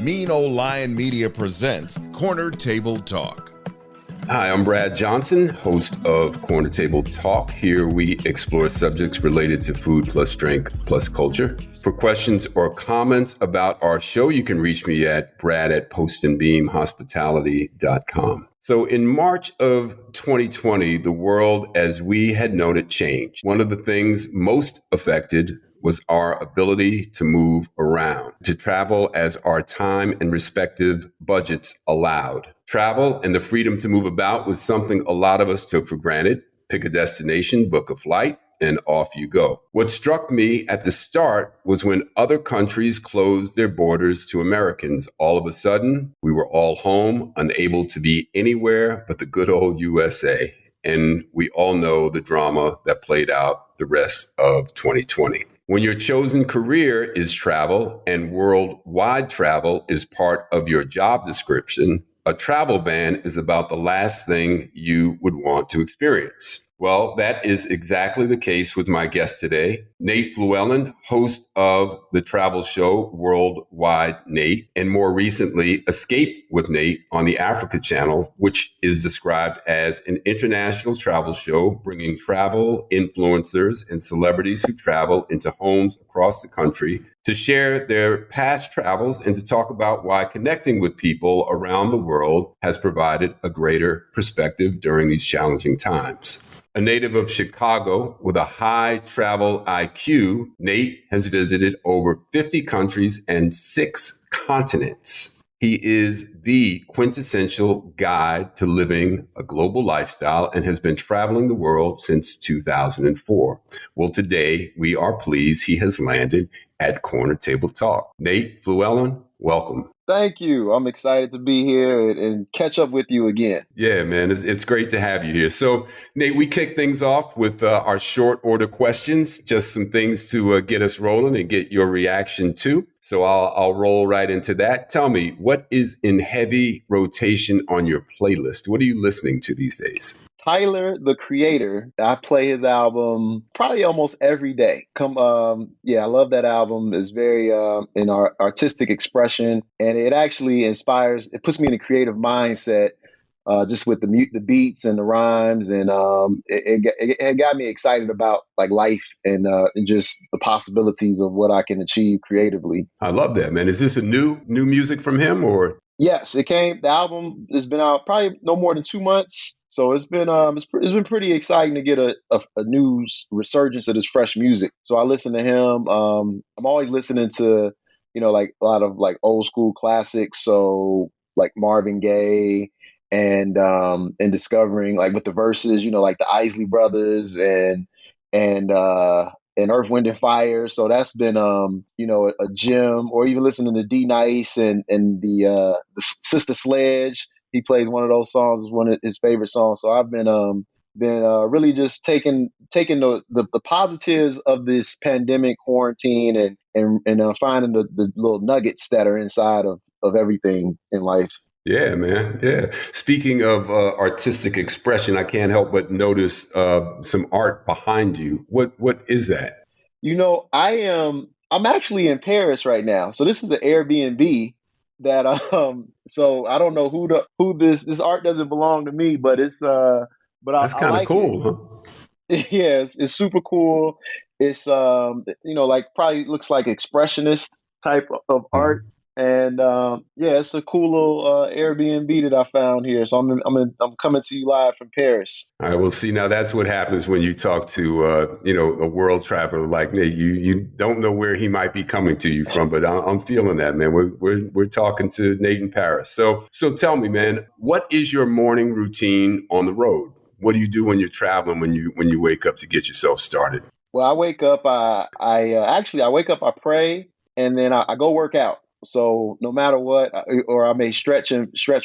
Mean Old Lion Media presents Corner Table Talk. Hi, I'm Brad Johnson, host of Corner Table Talk. Here we explore subjects related to food plus drink plus culture. For questions or comments about our show, you can reach me at brad@postandbeamhospitality.com. So in March of 2020, the world as we had known it changed. One of the things most affected was our ability to move around, to travel as our time and respective budgets allowed. Travel and the freedom to move about was something a lot of us took for granted. Pick a destination, book a flight, and off you go. What struck me at the start was when other countries closed their borders to Americans. All of a sudden, we were all home, unable to be anywhere but the good old USA. And we all know the drama that played out the rest of 2020. When your chosen career is travel and worldwide travel is part of your job description, a travel ban is about the last thing you would want to experience. Well, that is exactly the case with my guest today, Nate Fluellen, host of the travel show Worldwide Nate, and more recently, Escape with Nate on the Africa channel, which is described as an international travel show bringing travel influencers and celebrities who travel into homes across the country to share their past travels and to talk about why connecting with people around the world has provided a greater perspective during these challenging times. A native of Chicago with a high travel IQ, Nate has visited over 50 countries and 6 continents. He is the quintessential guide to living a global lifestyle and has been traveling the world since 2004. Well, today we are pleased he has landed at Corner Table Talk. Nate Fluellen, welcome. Thank you. I'm excited to be here and catch up with you again. Yeah, man, it's great to have you here. So, Nate, we kick things off with our short order questions, just some things to get us rolling and get your reaction to. So I'll roll right into that. Tell me, what is in heavy rotation on your playlist? What are you listening to these days? Tyler, the Creator, I play his album probably almost every day. I love that album. It's very in our artistic expression, and it actually inspires. It puts me in a creative mindset, just with the beats and the rhymes, and it got me excited about like life and just the possibilities of what I can achieve creatively. I love that, man. Is this a new music from him or? Yes, it came. The album has been out probably no more than 2 months, so it's been pretty exciting to get a new resurgence of this fresh music. So I listen to him. I'm always listening to like a lot of like old school classics. So like Marvin Gaye and discovering like with the verses, like the Isley Brothers and Earth, Wind and Fire. So that's been a gem. Or even listening to D Nice and the Sister Sledge. He plays one of those songs, is one of his favorite songs. So I've been really just taking the positives of this pandemic quarantine and finding the little nuggets that are inside of everything in life. Yeah, man. Yeah. Speaking of artistic expression, I can't help but notice some art behind you. What is that? I'm actually in Paris right now. So this is an Airbnb that so I don't know who this art doesn't belong to me, but it's that's kind of like cool, huh? Yeah, it's super cool. It's like probably looks like expressionist type of art. And it's a cool little Airbnb that I found here. So I'm coming to you live from Paris. All right, well, see, now that's what happens when you talk to a world traveler like Nate. You don't know where he might be coming to you from, but I'm feeling that, man. We're talking to Nate in Paris. So tell me, man, what is your morning routine on the road? What do you do when you're traveling? When you wake up to get yourself started? Well, I wake up. I wake up. I pray, and then I go work out. So no matter what, or I may stretch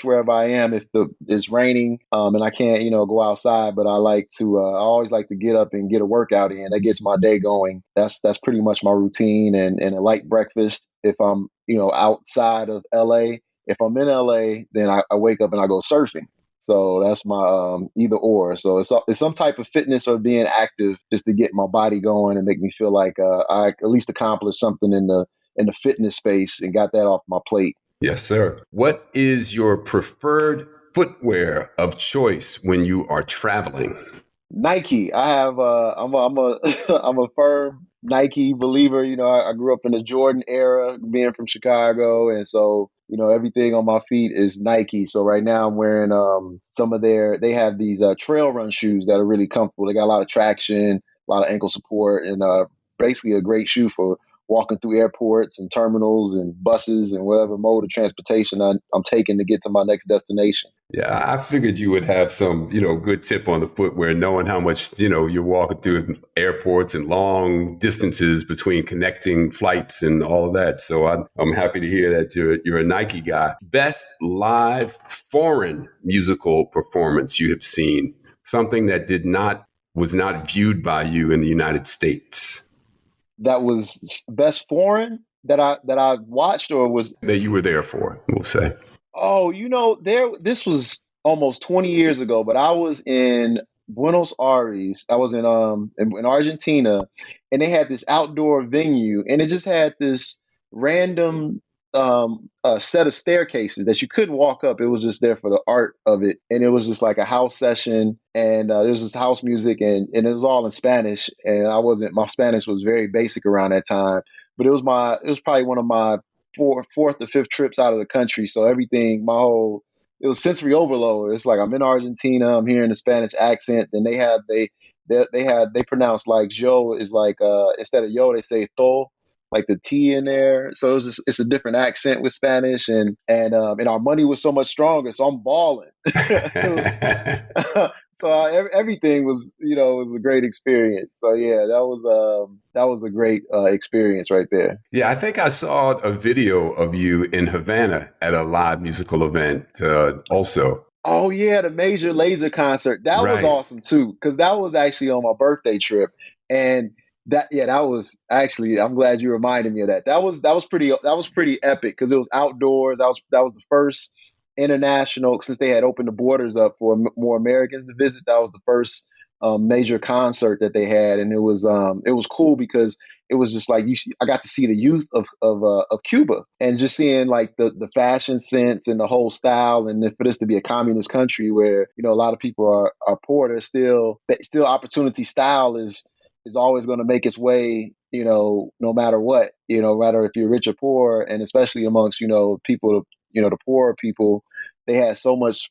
wherever I am if it's raining and I can't, go outside. But I always like to get up and get a workout in. That gets my day going. That's pretty much my routine and a light breakfast. If I'm, outside of LA, if I'm in LA, then I wake up and I go surfing. So that's my either or. So it's some type of fitness or being active just to get my body going and make me feel like I at least accomplished something in the fitness space and got that off my plate. Yes, sir. What is your preferred footwear of choice when you are traveling? Nike. I have. I'm a. I'm a firm Nike believer. You know, I grew up in the Jordan era, being from Chicago, and so everything on my feet is Nike. So right now I'm wearing some of their. They have these trail run shoes that are really comfortable. They got a lot of traction, a lot of ankle support, and basically a great shoe for walking through airports and terminals and buses and whatever mode of transportation I'm taking to get to my next destination. Yeah, I figured you would have some, good tip on the footwear, knowing how much, you're walking through airports and long distances between connecting flights and all of that. So I'm happy to hear that you're a Nike guy. Best live foreign musical performance you have seen, something that was not viewed by you in the United States. That was best foreign that I watched, or was That you were there for, we'll say. Oh, this was almost 20 years ago, but I was in Buenos Aires. I was in Argentina, and they had this outdoor venue, and it just had this random set of staircases that you couldn't walk up. It was just there for the art of it, and it was just like a house session, and there was this house music, and it was all in Spanish, and my Spanish was very basic around that time, but it was probably one of my fourth or fifth trips out of the country. So everything, it was sensory overload. It's like I'm in Argentina, I'm hearing the Spanish accent. Then they pronounce like Joe is like instead of yo they say to, like the T in there. So it's a different accent with Spanish, and our money was so much stronger. So I'm balling. So everything was a great experience. So yeah, that was a great experience right there. Yeah, I think I saw a video of you in Havana at a live musical event also. Oh yeah, the Major Lazer concert. That was Right. awesome too, because that was actually on my birthday trip, and that was actually. I'm glad you reminded me of that. That was pretty epic because it was outdoors. That was the first international, since they had opened the borders up for more Americans to visit. That was the first major concert that they had, and it was cool because it was just like I got to see the youth of Cuba, and just seeing like the fashion sense and the whole style, and then for this to be a communist country where a lot of people are poor, there's still opportunity. Style is always going to make its way, no matter what, no matter if you're rich or poor, and especially amongst people, the poorer people. They had so much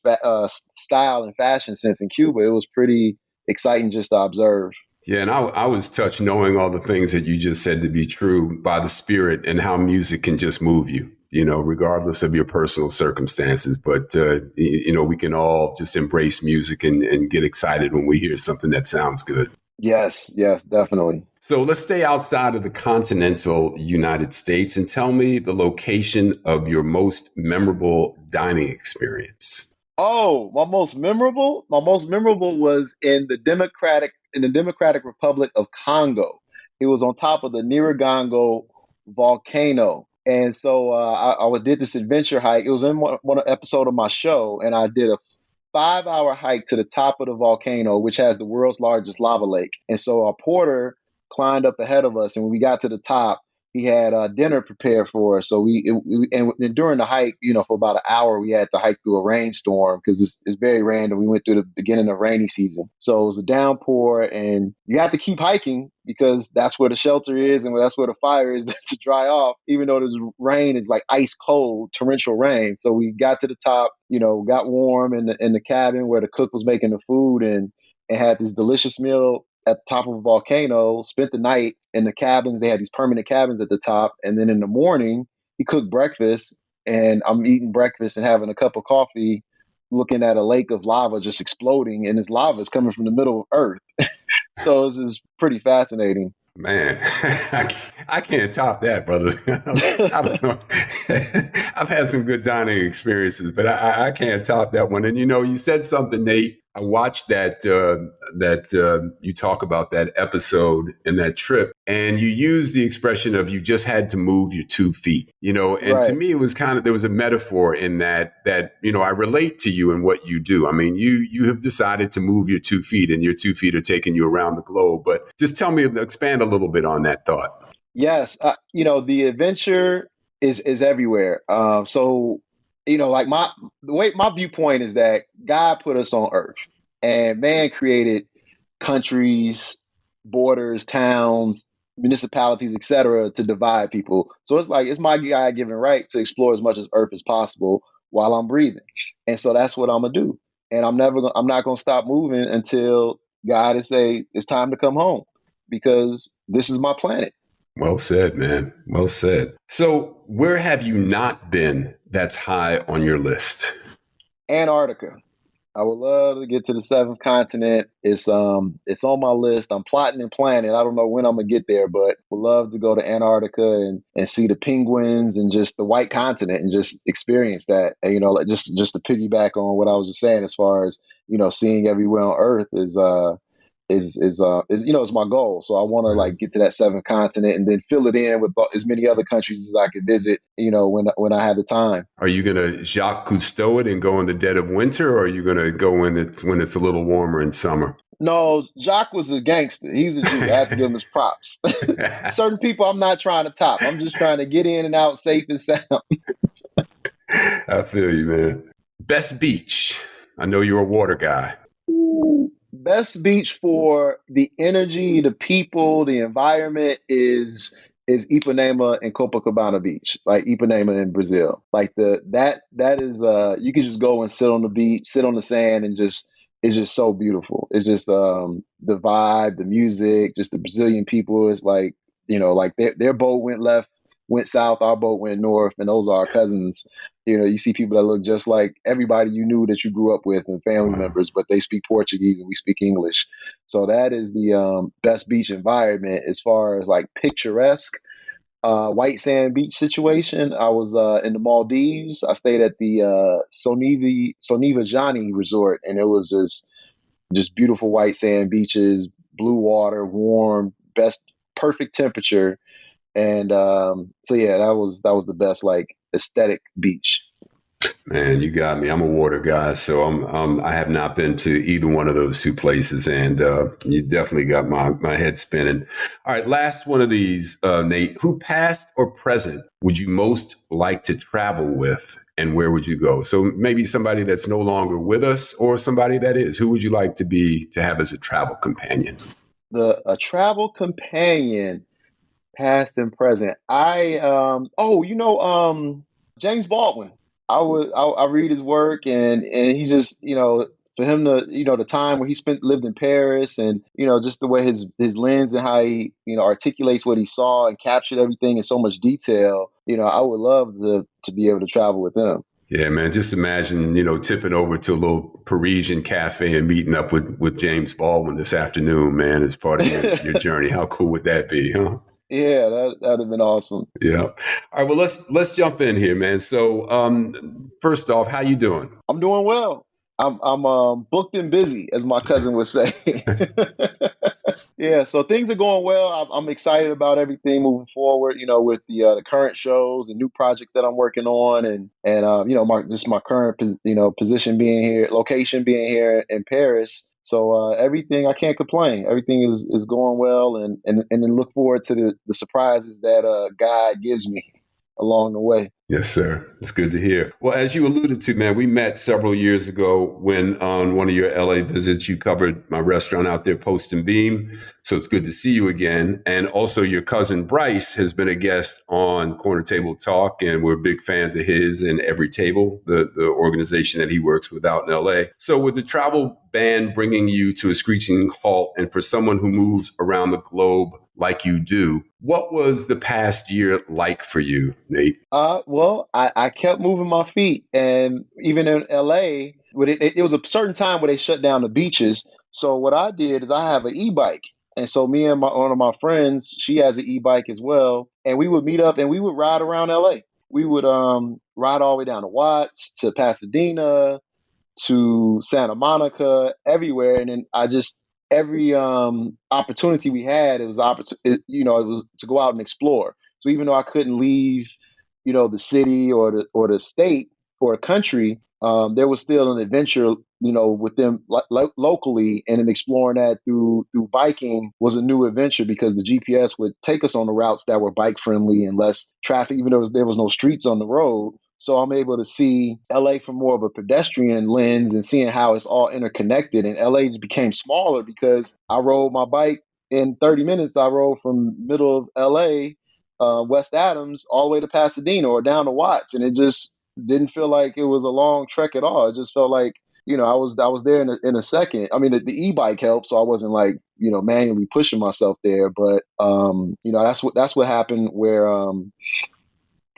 style and fashion sense in Cuba. It was pretty exciting just to observe. Yeah, and I was touched knowing all the things that you just said to be true by the spirit and how music can just move you, regardless of your personal circumstances. But, we can all just embrace music and get excited when we hear something that sounds good. Yes, definitely. So let's stay outside of the continental United States and tell me the location of your most memorable dining experience. Oh, my most memorable was in the Democratic Republic of Congo. It was on top of the Nyiragongo volcano. And so I did this adventure hike. It was in one episode of my show, and I did a 5-hour hike to the top of the volcano, which has the world's largest lava lake. And so our porter climbed up ahead of us, and when we got to the top, he had dinner prepared for us. So and during the hike, for about an hour, we had to hike through a rainstorm because it's very random. We went through the beginning of rainy season, so it was a downpour, and you have to keep hiking because that's where the shelter is and that's where the fire is to dry off. Even though this rain is like ice cold, torrential rain. So we got to the top, got warm in the cabin where the cook was making the food, and had this delicious meal at the top of a volcano, spent the night in the cabins. They had these permanent cabins at the top. And then in the morning, he cooked breakfast, and I'm eating breakfast and having a cup of coffee, looking at a lake of lava just exploding. And this lava is coming from the middle of Earth. So it's just pretty fascinating. Man, I can't top that, brother. I don't know. I've had some good dining experiences, but I can't top that one. And you said something, Nate. I watched that you talk about that episode and that trip, and you use the expression of you just had to move your 2 feet. And Right. to me, it was there was a metaphor in that I relate to you and what you do. I mean, you have decided to move your 2 feet, and your 2 feet are taking you around the globe. But just expand a little bit on that thought. Yes. The adventure is everywhere. So like the way my viewpoint is that God put us on Earth, and man created countries, borders, towns, municipalities, etc., to divide people. So it's like it's my God-given right to explore as much as Earth as possible while I'm breathing, and so that's what I'm gonna do. And I'm not gonna stop moving until God is say it's time to come home, because this is my planet. Well said, man. Well said. So, where have you not been that's high on your list? Antarctica. I would love to get to the seventh continent. It's on my list. I'm plotting and planning. I don't know when I'm gonna get there, but would love to go to Antarctica and see the penguins and just the white continent and just experience that. And, like just to piggyback on what I was just saying, as far as seeing everywhere on Earth is my goal. So I want to like get to that seventh continent and then fill it in with as many other countries as I could visit, when I have the time. Are you going to Jacques Cousteau it and go in the dead of winter, or are you going to go when it's a little warmer in summer? No, Jacques was a gangster. He was a Jew. I have to give him his props. Certain people I'm not trying to top. I'm just trying to get in and out safe and sound. I feel you, man. Best beach. I know you're a water guy. Best beach for the energy, the people, the environment is Ipanema and Copacabana Beach, like Ipanema in Brazil. Like that is you can just go and sit on the beach, sit on the sand, and it's just so beautiful. It's just the vibe, the music, just the Brazilian people. It's like like their boat went south, our boat went north, and those are our cousins. You see people that look just like everybody you knew that you grew up with and family members, but they speak Portuguese and we speak English. So that is the best beach environment as far as like picturesque white sand beach situation. I was in the Maldives. I stayed at the Sonivajani Resort, and it was just beautiful white sand beaches, blue water, warm, perfect temperature. And so yeah, that was the best like aesthetic beach. Man, you got me. I'm a water guy, so I have not been to either one of those two places, and you definitely got my head spinning. All right, last one of these, Nate. Who, past or present, would you most like to travel with, and where would you go? So maybe somebody that's no longer with us, or somebody that is. Who would you like to have as a travel companion? A travel companion. Past and present. James Baldwin. I read his work, and he just for him to the time where he lived in Paris, and just the way his lens and how he articulates what he saw and captured everything in so much detail. I would love to be able to travel with him. Yeah, man. Just imagine, tipping over to a little Parisian cafe and meeting up with James Baldwin this afternoon, man, as part of your journey. How cool would that be, huh? Yeah, that'd have been awesome. Yeah. All right. Well, let's jump in here, man. So, first off, how you doing? I'm doing well. I'm booked and busy, as my cousin would say. Yeah, so things are going well. I'm excited about everything moving forward. With the current shows and new projects that I'm working on, and my current position being here, location being here in Paris. So everything, I can't complain. Everything is going well, and then look forward to the surprises that God gives me along the way. Yes, sir. It's good to hear. Well, as you alluded to, man, we met several years ago when on one of your LA visits, you covered my restaurant out there, Post and Beam. So it's good to see you again. And also your cousin Bryce has been a guest on Corner Table Talk, and we're big fans of his and Every Table, the organization that he works with out in LA. So with the travel ban bringing you to a screeching halt, and for someone who moves around the globe like you do, what was the past year like for you, Nate? Well, I kept moving my feet, and even in LA, it was a certain time where they shut down the beaches. So what I did is I have an e-bike, and so me and one of my friends, she has an e-bike as well, and we would meet up and we would ride around LA. We would ride all the way down to Watts, to Pasadena, to Santa Monica, everywhere, and then every opportunity we had, it was to go out and explore. So even though I couldn't leave, the city or the state, for a country, there was still an adventure, with them locally, and then exploring that through biking was a new adventure because the GPS would take us on the routes that were bike friendly and less traffic, even though there was no streets on the road. So I'm able to see LA from more of a pedestrian lens and seeing how it's all interconnected. And LA just became smaller because I rode my bike in 30 minutes. I rode from middle of LA, West Adams, all the way to Pasadena or down to Watts, and it just didn't feel like it was a long trek at all. It just felt like I was there in a second. I mean, the e-bike helped, so I wasn't like manually pushing myself there. But that's what happened where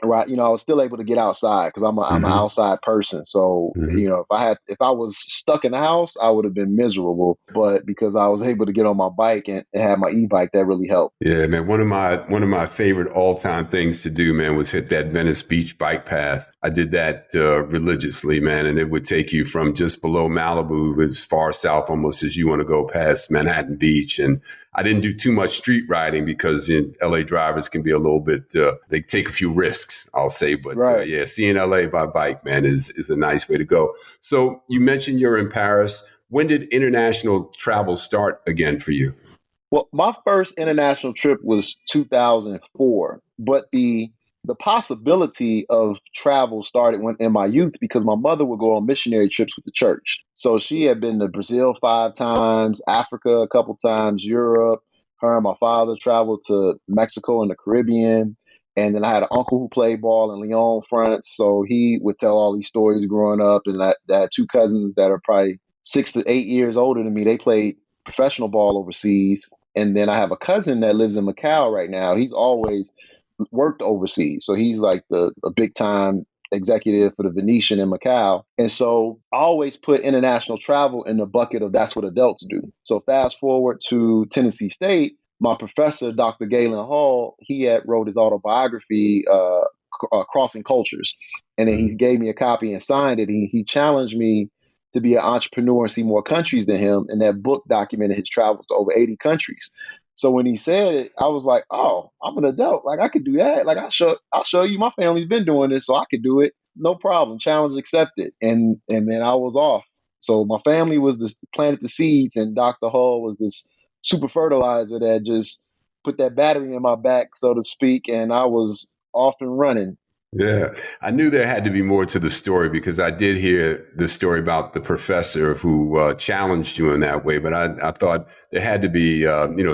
right, I was still able to get outside because I'm an outside person. So if I was stuck in the house, I would have been miserable. But because I was able to get on my bike and have my e-bike, that really helped. Yeah, man. One of my favorite all time things to do, man, was hit that Venice Beach bike path. I did that religiously, man, and it would take you from just below Malibu as far south almost as you want to go past Manhattan Beach. And I didn't do too much street riding because LA drivers can be a little bit, they take a few risks, I'll say. But right. Seeing LA by bike, man, is a nice way to go. So you mentioned you're in Paris. When did international travel start again for you? Well, my first international trip was 2004, but the possibility of travel started in my youth because my mother would go on missionary trips with the church. So she had been to Brazil 5 times, Africa a couple times, Europe. Her and my father traveled to Mexico and the Caribbean. And then I had an uncle who played ball in Lyon, France. So he would tell all these stories growing up. And I had 2 cousins that are probably 6 to 8 years older than me. They played professional ball overseas. And then I have a cousin that lives in Macau right now. He's always worked overseas. So he's like a big time executive for the Venetian in Macau. And so I always put international travel in the bucket of that's what adults do. So fast forward to Tennessee State, my professor, Dr. Galen Hall, he had wrote his autobiography, Crossing Cultures. And then he gave me a copy and signed it. He challenged me to be an entrepreneur and see more countries than him. And that book documented his travels to over 80 countries. So when he said it, I was like, oh, I'm an adult. Like I could do that. Like I'll show you my family's been doing this, so I could do it. No problem. Challenge accepted. And then I was off. So my family was planted the seeds, and Dr. Hull was this super fertilizer that just put that battery in my back, so to speak, and I was off and running. Yeah, I knew there had to be more to the story because I did hear the story about the professor who challenged you in that way. But I thought there had to be,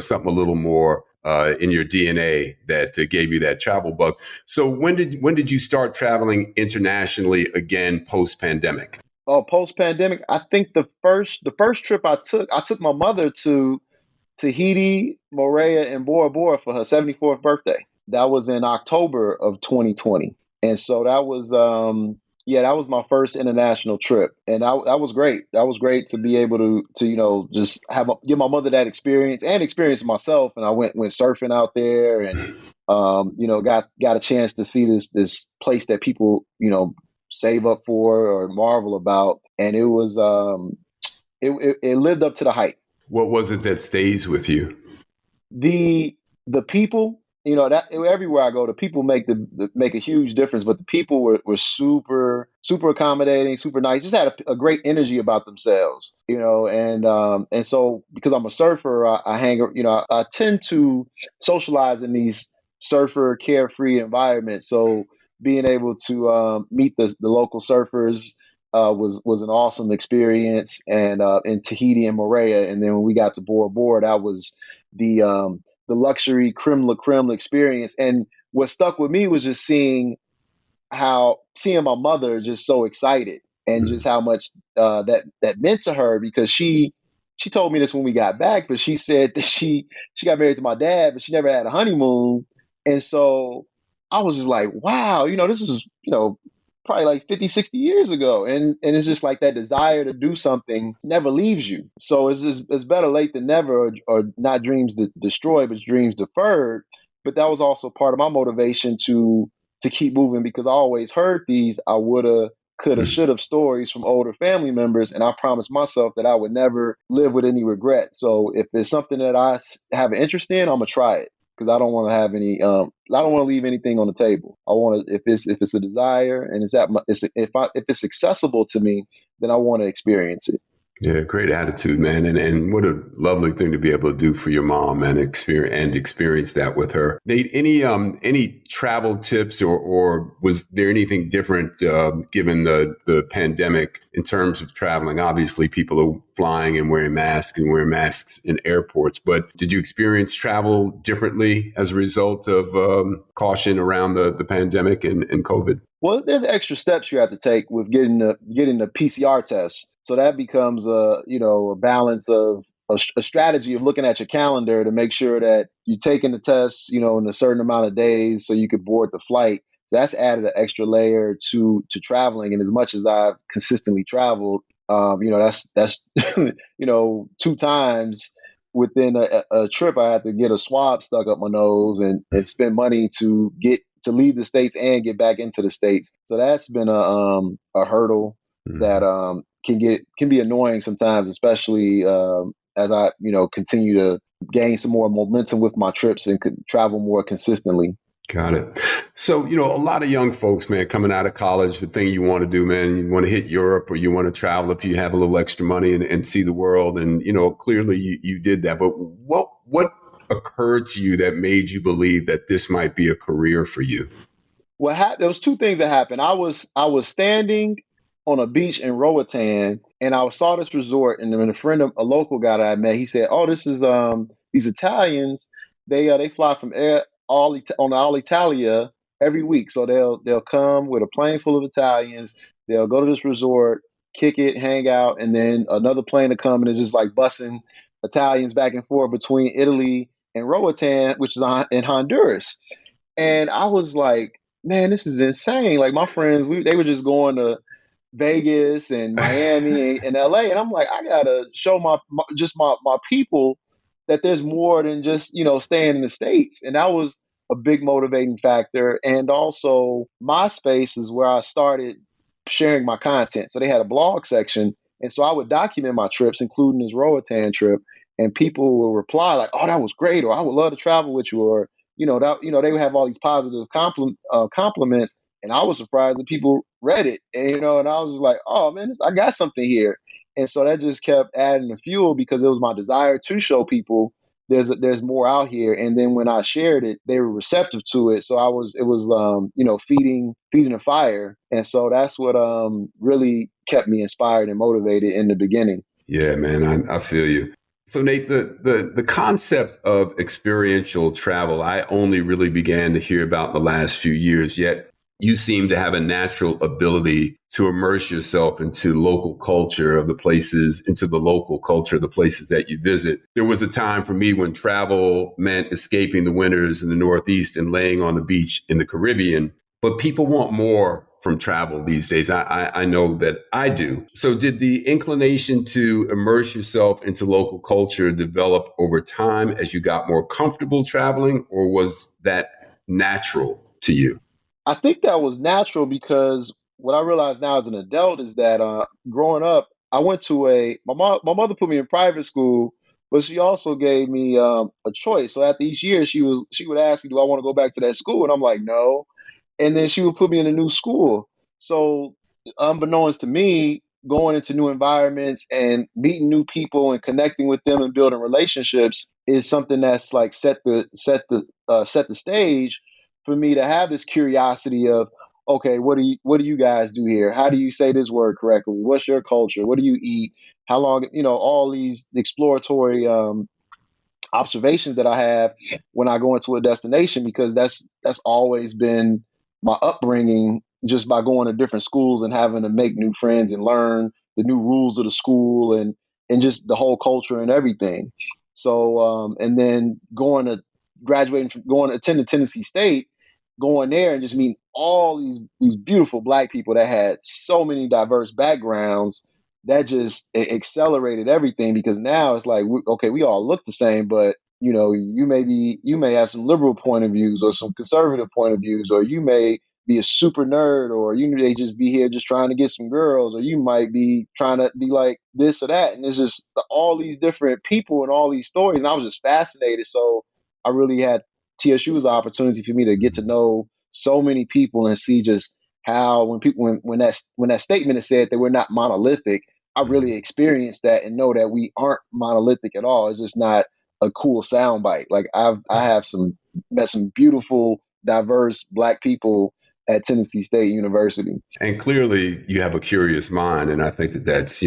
something a little more in your DNA that gave you that travel bug. So when did you start traveling internationally again post pandemic? Oh, post pandemic, I think the first trip I took my mother to Tahiti, Moorea, and Bora Bora for her 74th birthday. That was in October of 2020. And so that was, that was my first international trip. And that was great. That was great to be able to just give my mother that experience and experience myself. And I went surfing out there and, got a chance to see this place that people, save up for or marvel about. And it was, it lived up to the hype. What was it that stays with you? The people. That everywhere I go, the people make a huge difference. But the people were super accommodating, super nice. Just had a great energy about themselves, and so because I'm a surfer, I tend to socialize in these surfer carefree environments. So being able to meet the local surfers was an awesome experience, and in Tahiti and Moorea, and then when we got to Bora Bora, that was the luxury creme la creme experience. And what stuck with me was just seeing my mother just so excited and just how much that meant to her, because she told me this when we got back, but she said that she got married to my dad, but she never had a honeymoon. And so I was just like, wow, this was, probably like 50, 60 years ago. And it's just like that desire to do something never leaves you. So it's better late than never, or not dreams destroyed, but dreams deferred. But that was also part of my motivation to keep moving, because I always heard these I woulda, coulda, shoulda stories from older family members. And I promised myself that I would never live with any regret. So if there's something that I have an interest in, I'm going to try it. because I don't want to have any. I don't want to leave anything on the table. I want to, if it's a desire and if it's accessible to me, then I want to experience it. Yeah, great attitude, man. And what a lovely thing to be able to do for your mom and experience that with her. Nate, any travel tips or was there anything different given the pandemic in terms of traveling? Obviously, people are flying and wearing masks in airports. But did you experience travel differently as a result of caution around the pandemic and COVID? Well, there's extra steps you have to take with getting the PCR test. So that becomes a balance of a strategy of looking at your calendar to make sure that you're taking the test, in a certain amount of days so you could board the flight. So that's added an extra layer to traveling. And as much as I've consistently traveled, that's 2 times within a trip, I had to get a swab stuck up my nose and spend money to leave the States and get back into the States. So that's been a hurdle that can be annoying sometimes, especially as I continue to gain some more momentum with my trips and could travel more consistently. Got it. So, a lot of young folks, man, coming out of college, the thing you want to do, man, you want to hit Europe or you want to travel if you have a little extra money and see the world. And, clearly you did that. But what occurred to you that made you believe that this might be a career for you? Well, there was 2 things that happened. I was standing on a beach in Roatan, and I saw this resort, and then a local guy that I met, he said, "Oh, this is these Italians. They fly from on Alitalia every week, so they'll come with a plane full of Italians. They'll go to this resort, kick it, hang out, and then another plane to come and it's just like bussing Italians back and forth between Italy and Roatan, which is in Honduras." And I was like, man, this is insane. Like my friends, they were just going to Vegas and Miami and LA. And I'm like, I gotta show my people that there's more than just, staying in the States. And that was a big motivating factor. And also MySpace is where I started sharing my content. So they had a blog section. And so I would document my trips, including this Roatan trip, and people will reply like, "Oh, that was great," or "I would love to travel with you," or they would have all these positive compliments, and I was surprised that people read it, and I was just like, "Oh man, I got something here," and so that just kept adding the fuel because it was my desire to show people there's more out here, and then when I shared it, they were receptive to it, so it was feeding the fire, and so that's what really kept me inspired and motivated in the beginning. Yeah, man, I feel you. So Nate, the concept of experiential travel, I only really began to hear about in the last few years, yet you seem to have a natural ability to immerse yourself into local culture of the places, into the local culture of the places that you visit. There was a time for me when travel meant escaping the winters in the Northeast and laying on the beach in the Caribbean. But people want more from travel these days. I know that I do. So did the inclination to immerse yourself into local culture develop over time as you got more comfortable traveling, or was that natural to you? I think that was natural because what I realize now as an adult is that growing up, I went to my mother put me in private school, but she also gave me a choice. So after each year, she would ask me, "Do I want to go back to that school?" And I'm like, "No." And then she would put me in a new school. So unbeknownst to me, going into new environments and meeting new people and connecting with them and building relationships is something that's like set the stage for me to have this curiosity of, okay, what do you guys do here? How do you say this word correctly? What's your culture? What do you eat? How long? All these exploratory observations that I have when I go into a destination, because that's always been my upbringing, just by going to different schools and having to make new friends and learn the new rules of the school and just the whole culture and everything. So and then attending Tennessee State, going there and just meeting all these beautiful Black people that had so many diverse backgrounds, that just accelerated everything, because now it's like, okay, we all look the same, but you may have some liberal point of views or some conservative point of views, or you may be a super nerd, or you may just be here just trying to get some girls, or you might be trying to be like this or that. And it's just all these different people and all these stories. And I was just fascinated. So I really had TSU was an opportunity for me to get to know so many people and see just how when that statement is said that we're not monolithic, I really experienced that and know that we aren't monolithic at all. It's just not a cool soundbite. Like I have met some beautiful, diverse Black people at Tennessee State University. And clearly you have a curious mind. And I think that's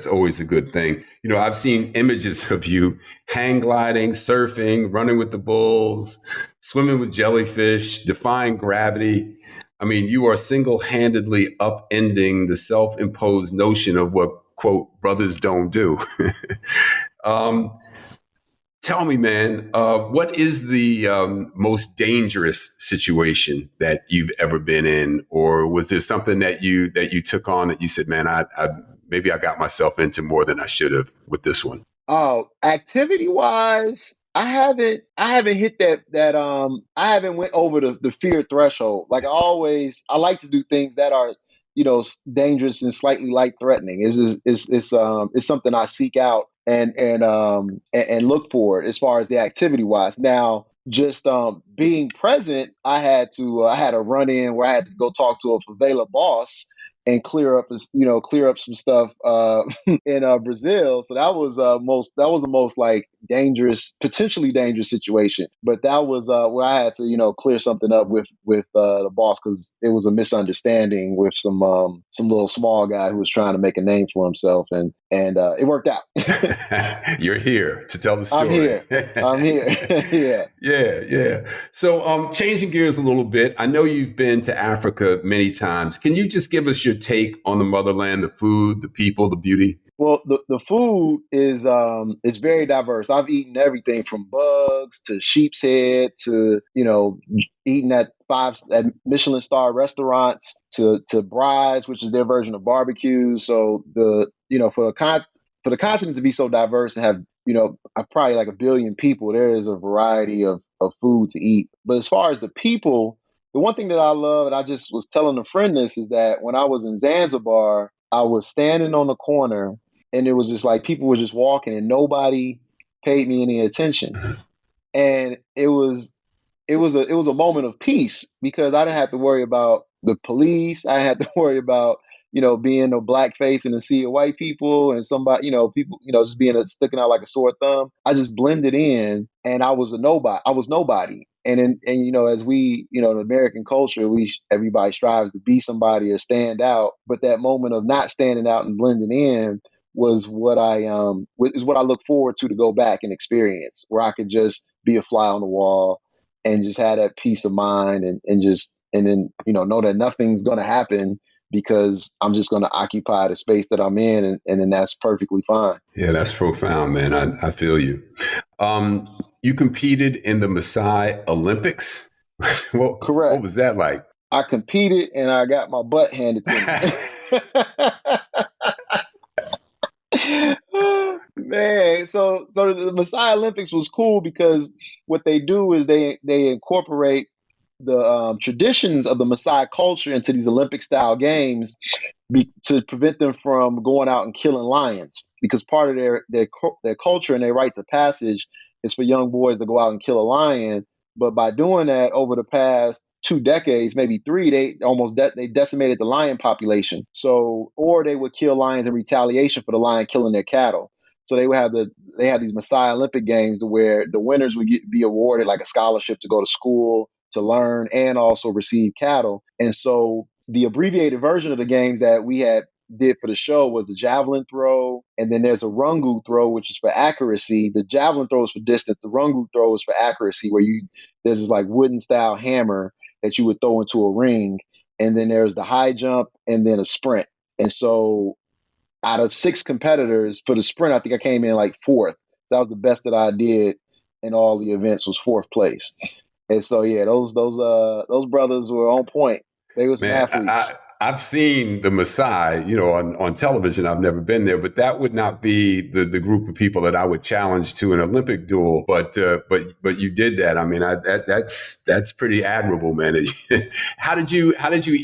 always a good thing. I've seen images of you hang gliding, surfing, running with the bulls, swimming with jellyfish, defying gravity. I mean, you are single-handedly upending the self-imposed notion of what, quote, brothers don't do. Tell me, man, what is the most dangerous situation that you've ever been in, or was there something that you took on that you said, man, I maybe I got myself into more than I should have with this one? Oh, activity wise, I haven't hit that I haven't went over the fear threshold. Like I like to do things that are dangerous and slightly light threatening. It's something I seek out and look for as far as the activity wise. Now, just being present, I had a run in where I had to go talk to a favela boss and clear up some stuff in Brazil. So that was the most like potentially dangerous situation. But that was where I had to clear something up with the boss, because it was a misunderstanding with some little small guy who was trying to make a name for himself, and it worked out. You're here to tell the story. I'm here. Yeah. So changing gears a little bit, I know you've been to Africa many times. Can you just give us your take on the motherland, the food, the people, the beauty? Well, the food is very diverse. I've eaten everything from bugs to sheep's head to eating at Michelin star restaurants to brides, which is their version of barbecue. So for the continent to be so diverse and have probably like 1 billion people, there is a variety of food to eat. But as far as the people, the one thing that I love, and I just was telling a friend this, is that when I was in Zanzibar, I was standing on the corner and it was just like people were just walking and nobody paid me any attention. And it was a moment of peace, because I didn't have to worry about the police. I had to worry about being a black face in a sea of white people and somebody, people, just sticking out like a sore thumb. I just blended in and I was nobody. And as we, in American culture, everybody strives to be somebody or stand out. But that moment of not standing out and blending in was what I look forward to go back and experience, where I could just be a fly on the wall and just have that peace of mind and then know that nothing's going to happen, because I'm just going to occupy the space that I'm in, and then that's perfectly fine. Yeah, that's profound, man. I feel you. You competed in the Maasai Olympics. Correct. What was that like? I competed and I got my butt handed to me. Man, so the Maasai Olympics was cool because what they do is they incorporate the traditions of the Maasai culture into these Olympic style games to prevent them from going out and killing lions, because part of their culture and their rites of passage is for young boys to go out and kill a lion. But by doing that over the past 2 decades, maybe 3, they decimated the lion population. So, or they would kill lions in retaliation for the lion killing their cattle. So they have these Maasai Olympic Games where the winners would be awarded like a scholarship to go to school, to learn, and also receive cattle. And so the abbreviated version of the games that we did for the show was the javelin throw, and then there's a rungu throw, which is for accuracy. The javelin throw is for distance. The rungu throw is for accuracy, where there's this like wooden style hammer that you would throw into a ring, and then there's the high jump and then a sprint. And so out of 6 competitors for the sprint, I think I came in like 4th. So that was the best that I did in all the events, was 4th place. And so, yeah, those brothers were on point. They were some athletes. I've seen the Maasai, on television. I've never been there, but that would not be the group of people that I would challenge to an Olympic duel. But you did that. I mean, that's pretty admirable, man. How did you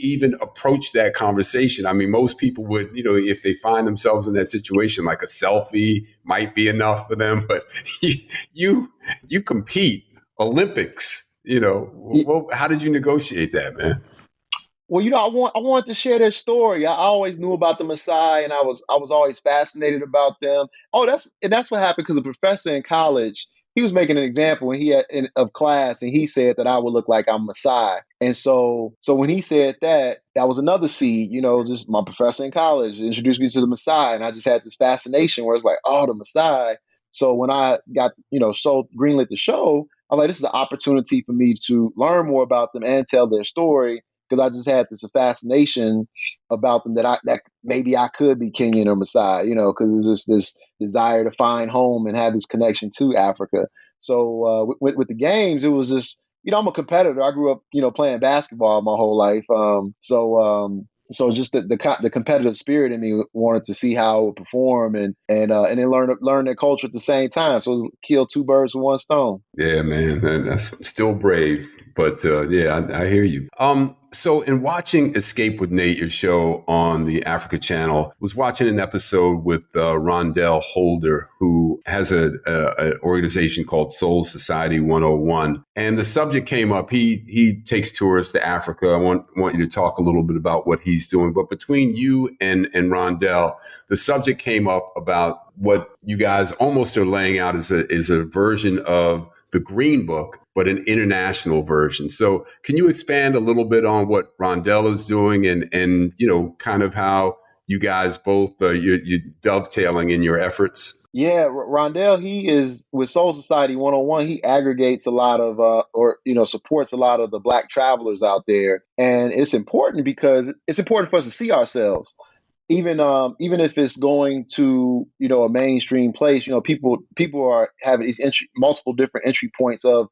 even approach that conversation? I mean, most people would, if they find themselves in that situation, like a selfie might be enough for them, but you compete Olympics. How did you negotiate that, man? Well, I wanted to share their story. I always knew about the Maasai, and I was always fascinated about them. Oh, that's what happened because the professor in college, he was making an example when of class, and he said that I would look like I'm Maasai. And so when he said that, that was another seed. Just my professor in college introduced me to the Maasai, and I just had this fascination where it's like, oh, the Maasai. So when I got so greenlit the show, I was like, this is an opportunity for me to learn more about them and tell their story because I just had this fascination about them that maybe I could be Kenyan or Maasai, because it was just this desire to find home and have this connection to Africa. So with the games, it was just, I'm a competitor. I grew up, playing basketball my whole life. So just the competitive spirit in me wanted to see how it would perform and then learn their culture at the same time. So it was kill two birds with one stone. Yeah, man, that's still brave, but yeah, I hear you. So in watching Escape with Nate, your show on the Africa Channel, was watching an episode with Rondell Holder, who has an organization called Soul Society 101, and the subject came up. He takes tourists to Africa. I want you to talk a little bit about what he's doing. But between you and Rondell, the subject came up about what you guys almost are laying out as a version of the Green Book, but an international version. So can you expand a little bit on what Rondell is doing and kind of how you guys both, you're dovetailing in your efforts? Yeah, Rondell, he is with Soul Society 101. He aggregates a lot of, supports a lot of the Black travelers out there. And it's important because it's important for us to see ourselves. Even if it's going to a mainstream place, people are having these multiple different entry points of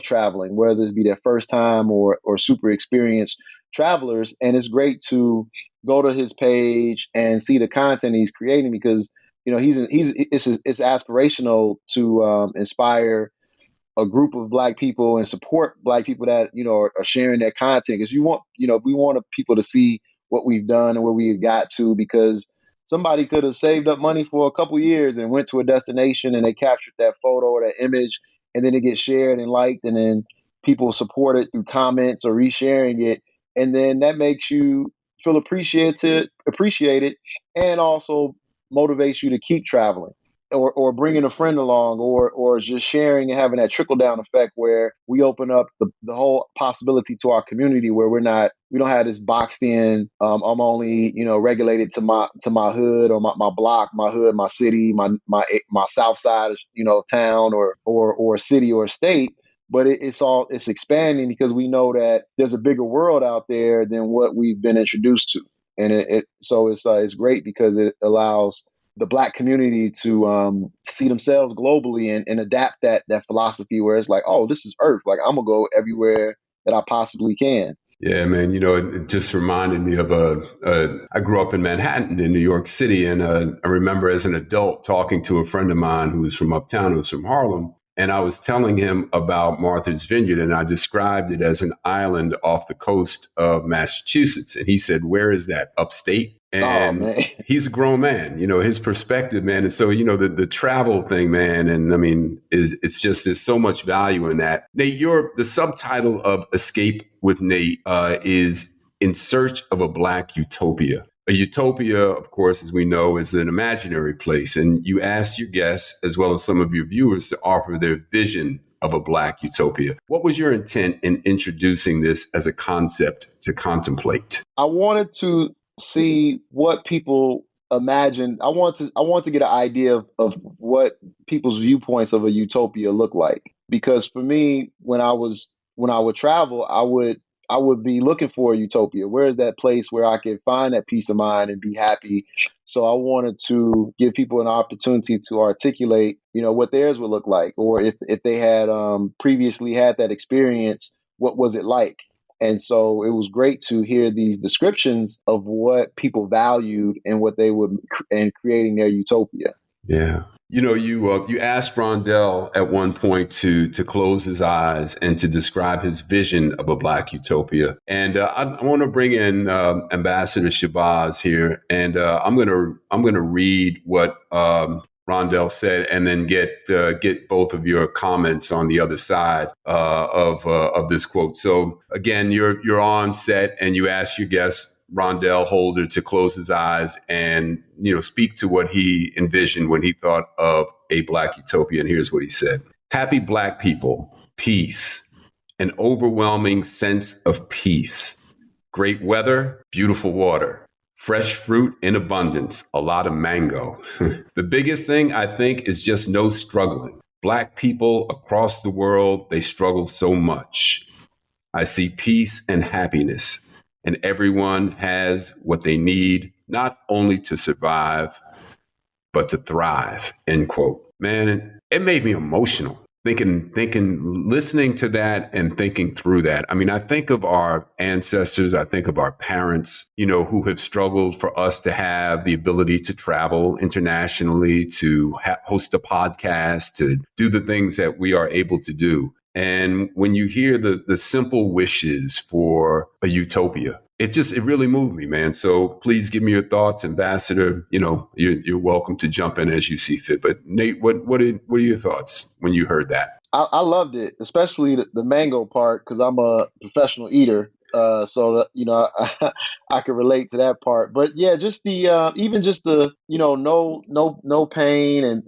traveling, whether it be their first time or super experienced travelers. And it's great to go to his page and see the content he's creating because it's aspirational to inspire a group of Black people and support Black people that are sharing their content because we want people to see what we've done and where we got to because somebody could have saved up money for a couple years and went to a destination and they captured that photo or that image and then it gets shared and liked and then people support it through comments or resharing it and then that makes you feel appreciated and also motivates you to keep traveling or bringing a friend along or just sharing and having that trickle down effect where we open up the whole possibility to our community where we don't have this boxed in I'm only regulated to my hood or my block, my hood, my city, my south side town or city or state, but it's expanding because we know that there's a bigger world out there than what we've been introduced to, and it's great because it allows the Black community to see themselves globally and adapt that philosophy where it's like, oh, this is Earth. Like I'm gonna go everywhere that I possibly can. Yeah, man. It just reminded me of I grew up in Manhattan in New York City. And I remember as an adult talking to a friend of mine who was from uptown, who was from Harlem. And I was telling him about Martha's Vineyard and I described it as an island off the coast of Massachusetts. And he said, where is that? Upstate? And he's a grown man, his perspective, man. And so, the travel thing, man. And I mean, it's just, there's so much value in that. Nate, the subtitle of Escape with Nate is In Search of a Black Utopia. A utopia, of course, as we know, is an imaginary place. And you asked your guests, as well as some of your viewers, to offer their vision of a Black utopia. What was your intent in introducing this as a concept to contemplate? I wanted to see what people imagine. I want to get an idea of what people's viewpoints of a utopia look like. Because for me, when I would travel, I would be looking for a utopia. Where is that place where I could find that peace of mind and be happy? So I wanted to give people an opportunity to articulate, what theirs would look like, or if they had previously had that experience, what was it like? And so it was great to hear these descriptions of what people valued and what they would and creating their utopia. Yeah. You asked Rondell at one point to close his eyes and to describe his vision of a Black utopia. And I want to bring in Ambassador Shabazz here, and I'm gonna read what Rondell said, and then get both of your comments on the other side of this quote. So again, you're on set and you ask your guest Rondell Holder to close his eyes and speak to what he envisioned when he thought of a Black utopia. And here's what he said: "Happy Black people, peace, an overwhelming sense of peace, great weather, beautiful water, fresh fruit in abundance, a lot of mango. The biggest thing I think is just no struggling. Black people across the world, they struggle so much. I see peace and happiness, and everyone has what they need, not only to survive, but to thrive," end quote. Man, it made me emotional. Listening to that and thinking through that. I mean, I think of our ancestors, I think of our parents, who have struggled for us to have the ability to travel internationally, to host a podcast, to do the things that we are able to do. And when you hear the simple wishes for a utopia, it really moved me, man. So please give me your thoughts, Ambassador. You're welcome to jump in as you see fit. But Nate, what are your thoughts when you heard that? I loved it, especially the mango part, because I'm a professional eater. So I can relate to that part. But yeah, just the even just the no pain, and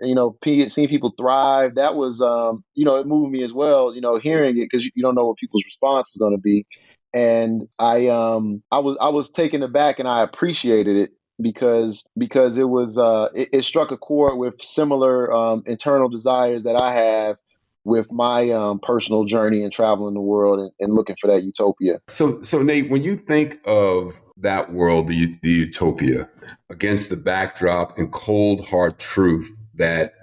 seeing people thrive. That was it moved me as well. Hearing it, because you don't know what people's response is going to be. And I was taken aback, and I appreciated it because it was it struck a chord with similar internal desires that I have with my personal journey and traveling the world and looking for that utopia. So Nate, when you think of that world, the utopia, against the backdrop and cold hard truth that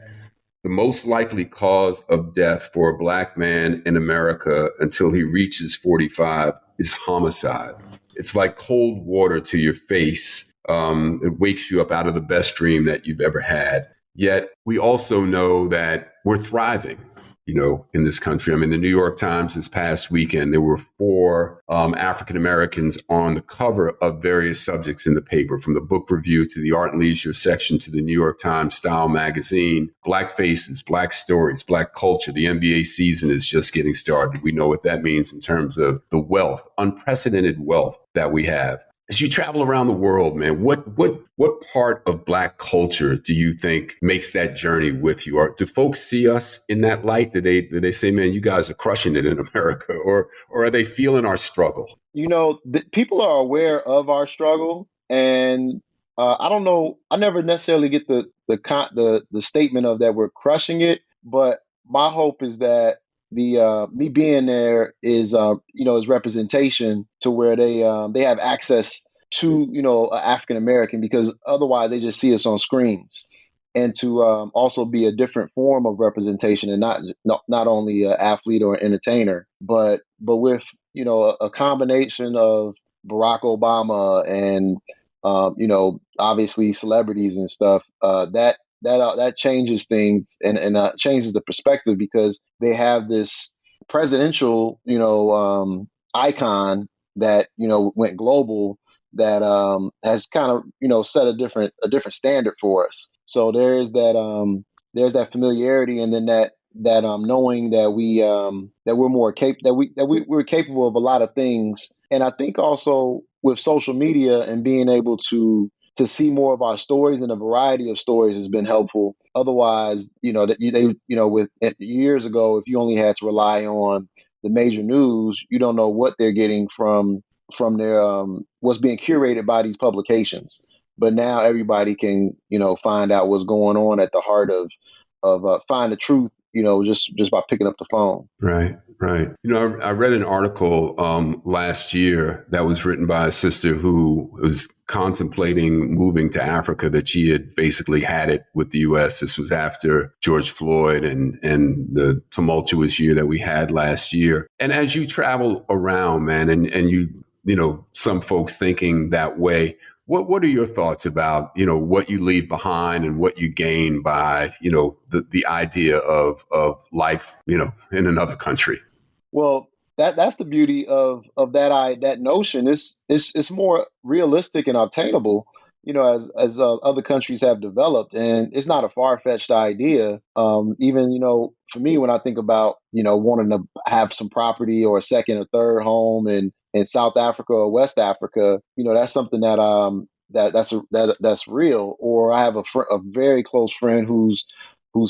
the most likely cause of death for a Black man in America until he reaches 45 is homicide. It's like cold water to your face. It wakes you up out of the best dream that you've ever had. Yet we also know that we're thriving, in this country. I mean, the New York Times this past weekend, there were 4 African Americans on the cover of various subjects in the paper, from the book review to the art and leisure section to the New York Times style magazine. Black faces, Black stories, Black culture. The NBA season is just getting started. We know what that means in terms of the wealth, unprecedented wealth that we have. As you travel around the world, man, what part of Black culture do you think makes that journey with you? Or do folks see us in that light? Do they say, man, you guys are crushing it in America? Or are they feeling our struggle? People are aware of our struggle, and I don't know. I never necessarily get the statement of that we're crushing it, but my hope is that the me being there is is representation to where they have access to African American, because otherwise they just see us on screens, and to also be a different form of representation, and not only an athlete or an entertainer, but with a combination of Barack Obama and obviously celebrities and stuff, that changes things, and changes the perspective, because they have this presidential icon that went global, that has kind of set a different standard for us. So there's that familiarity, and then that knowing that we're more we're capable of a lot of things. And I think also with social media and being able to see more of our stories, and a variety of stories, has been helpful. Otherwise, with years ago, if you only had to rely on the major news, you don't know what they're getting from their what's being curated by these publications. But now everybody can find out what's going on at the heart of find the truth, just by picking up the phone. Right. I read an article last year that was written by a sister who was contemplating moving to Africa, that she had basically had it with the U.S. This was after George Floyd and the tumultuous year that we had last year. And as you travel around, man, and you some folks thinking that way, what are your thoughts about, what you leave behind and what you gain by, the idea of life, in another country? Well, that's the beauty of that notion. It's more realistic and obtainable. as other countries have developed, and it's not a far-fetched idea. Even for me, when I think about wanting to have some property or a second or third home in South Africa or West Africa, that's something that's real. Or I have a very close friend whose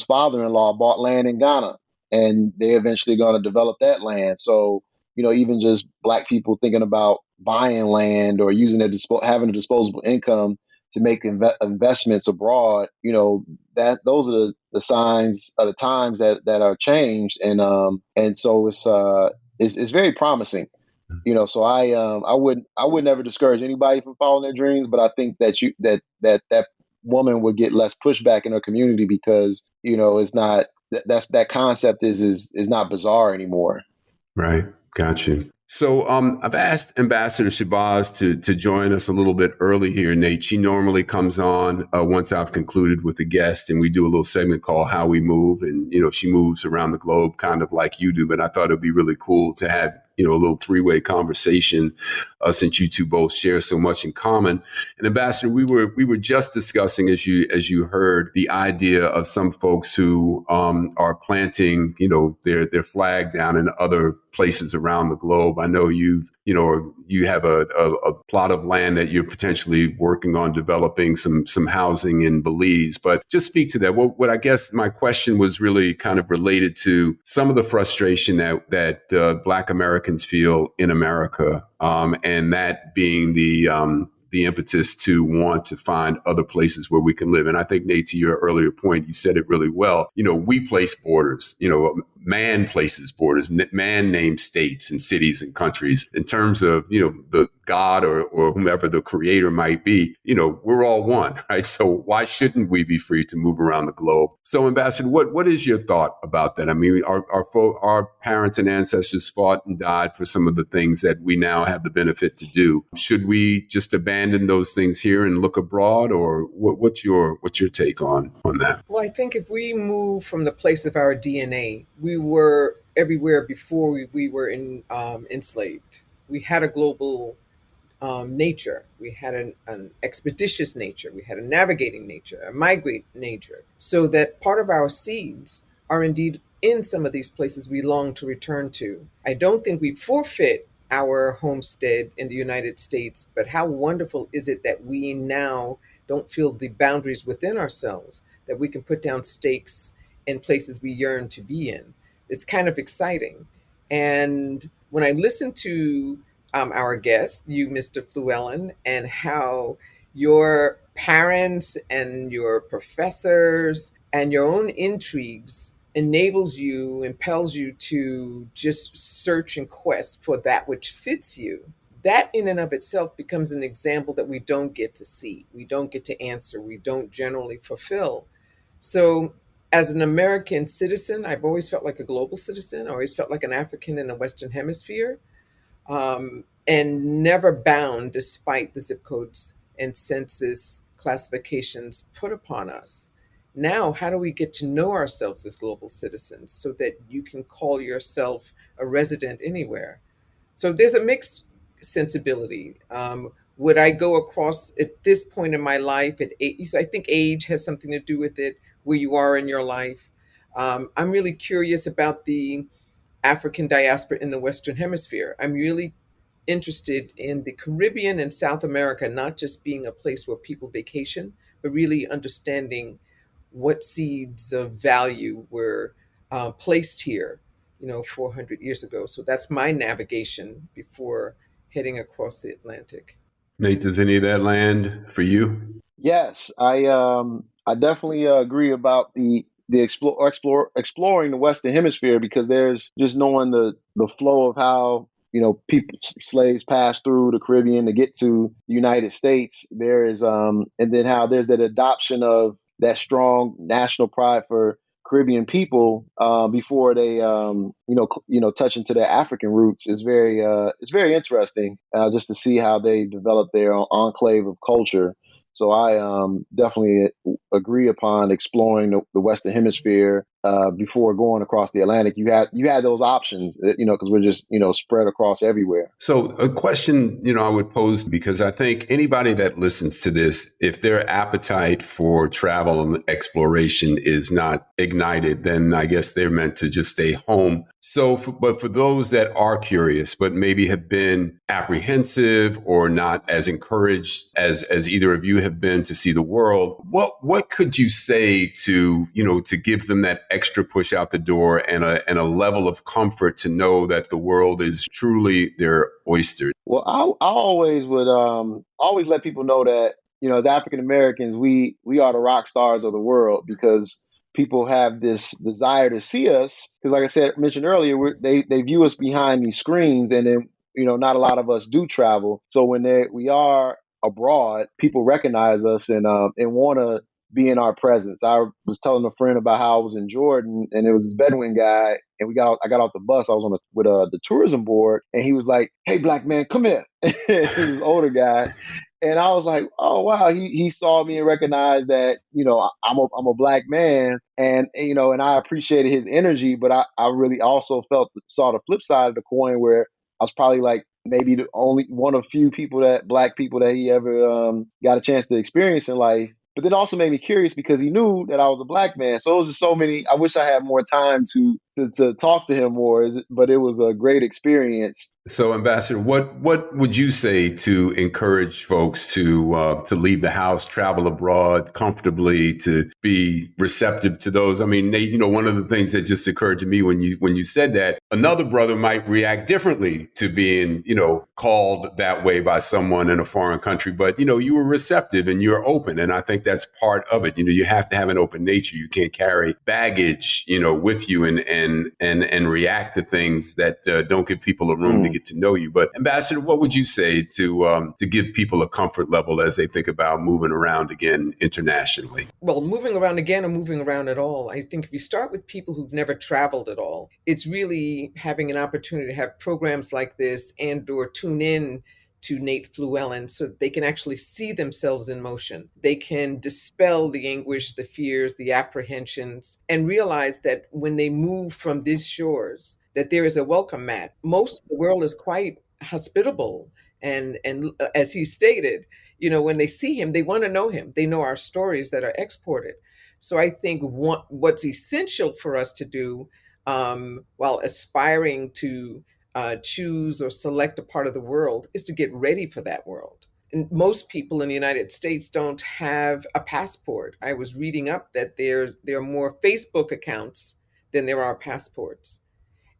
father-in-law bought land in Ghana, and they're eventually going to develop that land. So even just Black people thinking about buying land or using having a disposable income to make investments abroad, that those are the signs of the times that are changed, and so it's very promising. So I would never discourage anybody from following their dreams, but I think that woman would get less pushback in her community because it's not that concept is not bizarre anymore. Right. Got you. So I've asked Ambassador Shabazz to join us a little bit early here, Nate. She normally comes on once I've concluded with the guest, and we do a little segment called How We Move. And, she moves around the globe kind of like you do. But I thought it'd be really cool to have, a little three-way conversation since you two both share so much in common. And Ambassador, we were just discussing, as you heard, the idea of some folks who are planting, their flag down in other places around the globe. I know you have a plot of land that you're potentially working on developing some housing in Belize. But just speak to that. What I guess my question was really kind of related to some of the frustration that Black Americans feel in America, and that being the impetus to want to find other places where we can live. And I think, Nate, to your earlier point, you said it really well. We place borders, man places borders, man names states and cities and countries in terms of, the God or whomever the creator might be. We're all one, right? So why shouldn't we be free to move around the globe? So, Ambassador, what is your thought about that? I mean, our parents and ancestors fought and died for some of the things that we now have the benefit to do. Should we just abandon those things here and look abroad, or what's your take on that? Well, I think if we move from the place of our DNA, we were everywhere before we were enslaved. We had a global nature. We had an expeditious nature. We had a navigating nature, a migrate nature. So that part of our seeds are indeed in some of these places we long to return to. I don't think we forfeit our homestead in the United States, but how wonderful is it that we now don't feel the boundaries within ourselves, that we can put down stakes in places we yearn to be in. It's kind of exciting. And when I listen to our guest, you, Mr. Fluellen, and how your parents and your professors and your own intrigues impels you to just search and quest for that which fits you. That in and of itself becomes an example that we don't get to see. We don't get to answer. We don't generally fulfill. So as an American citizen, I've always felt like a global citizen. I always felt like an African in the Western Hemisphere. And never bound despite the zip codes and census classifications put upon us. Now, how do we get to know ourselves as global citizens so that you can call yourself a resident anywhere? So there's a mixed sensibility. Would I go across at this point in my life at age? I think age has something to do with it, where you are in your life. I'm really curious about the African diaspora in the Western Hemisphere. I'm really interested in the Caribbean and South America, not just being a place where people vacation, but really understanding what seeds of value were placed here, 400 years ago. So that's my navigation before heading across the Atlantic. Nate, does any of that land for you? Yes, I definitely agree about the exploring the Western Hemisphere, because there's just knowing the flow of how slaves passed through the Caribbean to get to the United States. There is and then how there's that adoption of that strong national pride for Caribbean people before they touch into their African roots is it's very interesting just to see how they develop their enclave of culture. So I definitely agree upon exploring the Western Hemisphere before going across the Atlantic. You had those options, because we're just spread across everywhere. So a question, I would pose, because I think anybody that listens to this, if their appetite for travel and exploration is not ignited, then I guess they're meant to just stay home. But for those that are curious, but maybe have been apprehensive or not as encouraged as either of you have been to see the world, what could you say to give them that extra push out the door and a level of comfort to know that the world is truly their oyster? Well, I always would always let people know that, as African Americans, we are the rock stars of the world, because people have this desire to see us. Because like I mentioned earlier, they view us behind these screens, and then, not a lot of us do travel. So when we are abroad, people recognize us and want to be in our presence. I was telling a friend about how I was in Jordan, and it was this Bedouin guy, and I got off the bus. I was with the tourism board, and he was like, "Hey, black man, come here." He was this older guy, and I was like, "Oh wow." He saw me and recognized that I'm a black man, and I appreciated his energy, but I really also saw the flip side of the coin, where I was probably like maybe the only one of few black people that he ever got a chance to experience in life. But it also made me curious because he knew that I was a black man. So it was just so many. I wish I had more time to talk to him more, but it was a great experience. So, Ambassador, what would you say to encourage folks to leave the house, travel abroad comfortably, to be receptive to those? I mean, Nate, one of the things that just occurred to me when you said that, another brother might react differently to being, called that way by someone in a foreign country. But, you were receptive and you're open. And I think that's part of it. You have to have an open nature. You can't carry baggage, with you and react to things that don't give people a room to get to know you. But Ambassador, what would you say to give people a comfort level as they think about moving around again internationally? Well, moving around again or moving around at all, I think if you start with people who've never traveled at all, it's really having an opportunity to have programs like this and or tune in to Nate Fluellen so that they can actually see themselves in motion. They can dispel the anguish, the fears, the apprehensions, and realize that when they move from these shores, that there is a welcome mat. Most of the world is quite hospitable. And as he stated, when they see him, they want to know him. They know our stories that are exported. So I think what's essential for us to do while aspiring to choose or select a part of the world is to get ready for that world. And most people in the United States don't have a passport. I was reading up that there are more Facebook accounts than there are passports.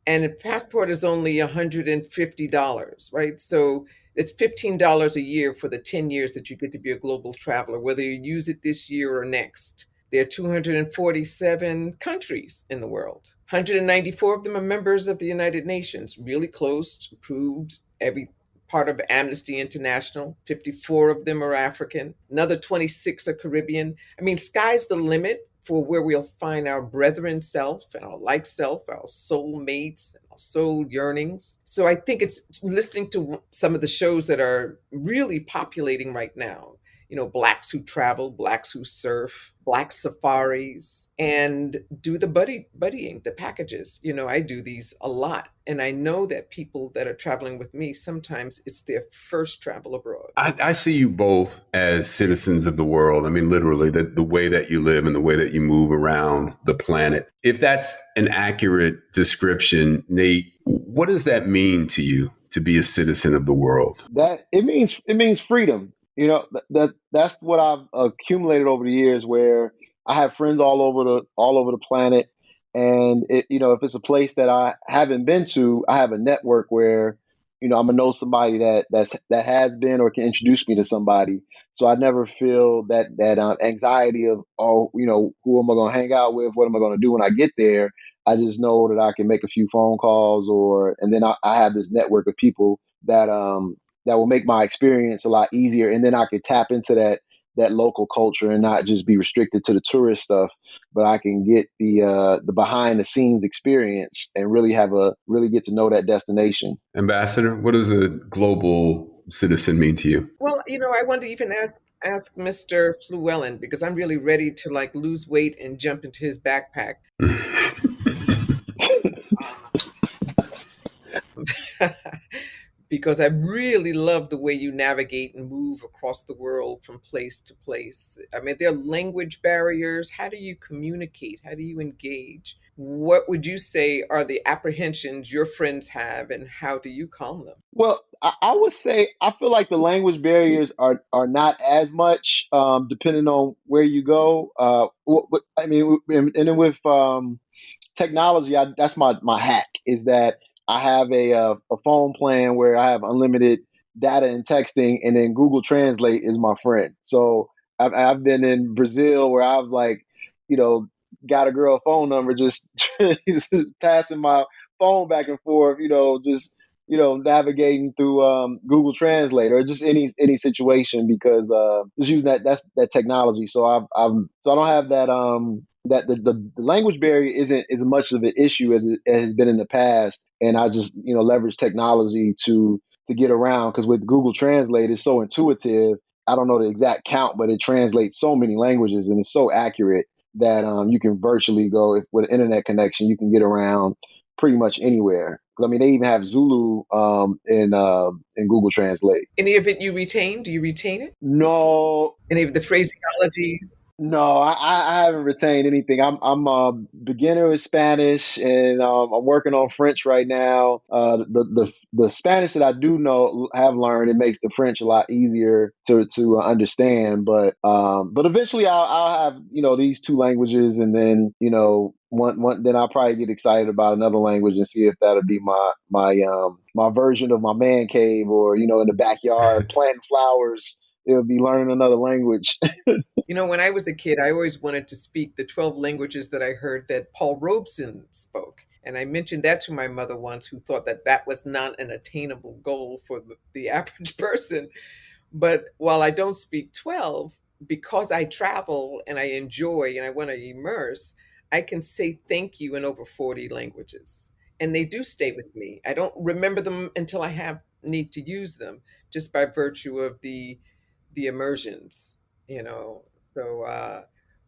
And a passport is only $150, right? So it's $15 a year for the 10 years that you get to be a global traveler, whether you use it this year or next. There are 247 countries in the world. 194 of them are members of the United Nations, really close, approved, every part of Amnesty International. 54 of them are African. Another 26 are Caribbean. I mean, sky's the limit for where we'll find our brethren self and our like self, our soul mates, and our soul yearnings. So I think it's listening to some of the shows that are really populating right now. Blacks who travel, blacks who surf, black safaris, and do the buddying, the packages. I do these a lot. And I know that people that are traveling with me, sometimes it's their first travel abroad. I see you both as citizens of the world. I mean, literally, the way that you live and the way that you move around the planet. If that's an accurate description, Nate, what does that mean to you to be a citizen of the world? That it means freedom. That's what I've accumulated over the years, where I have friends all over the planet, and if it's a place that I haven't been to, I have a network where I'm gonna know somebody that has been or can introduce me to somebody. So I never feel that anxiety of who am I gonna hang out with, what am I gonna do when I get there. I just know that I can make a few phone calls, and then I have this network of people that will make my experience a lot easier. And then I could tap into that local culture and not just be restricted to the tourist stuff, but I can get the behind the scenes experience and really get to know that destination. Ambassador, what does a global citizen mean to you? Well, I want to even ask Mr. Fluellen because I'm really ready to like lose weight and jump into his backpack. Because I really love the way you navigate and move across the world from place to place. I mean, there are language barriers. How do you communicate? How do you engage? What would you say are the apprehensions your friends have, and how do you calm them? Well, I would say I feel like the language barriers are not as much, depending on where you go. I mean, and then with technology, that's my hack is that I have a phone plan where I have unlimited data and texting, and then Google Translate is my friend. So I've been in Brazil where I've like, you know, got a girl phone number, just passing my phone back and forth, just navigating through Google Translate or just any situation because just using that technology. So so I don't have that that the language barrier isn't as much of an issue as it has been in the past, and I just leverage technology to get around because with Google Translate it's so intuitive. I don't know the exact count, but it translates so many languages and it's so accurate that you can virtually go with an internet connection. You can get around pretty much anywhere. 'Cause, I mean, they even have Zulu in Google Translate. Any of it you retain? Do you retain it? No, Any of the phraseologies? no, I haven't retained anything. I'm a beginner with Spanish, and I'm working on French right now. The Spanish that I do know have learned, it makes the French a lot easier to understand. But eventually I'll have these two languages, and then one then I'll probably get excited about another language and see if that'll be my version of my man cave, or in the backyard planting flowers. It'll be learning another language. When I was a kid, I always wanted to speak the 12 languages that I heard that Paul Robeson spoke. And I mentioned that to my mother once, who thought that that was not an attainable goal for the average person. But while I don't speak 12, because I travel and I enjoy and I want to immerse, I can say thank you in over 40 languages. And they do stay with me. I don't remember them until I have need to use them, just by virtue of the immersions, you know. So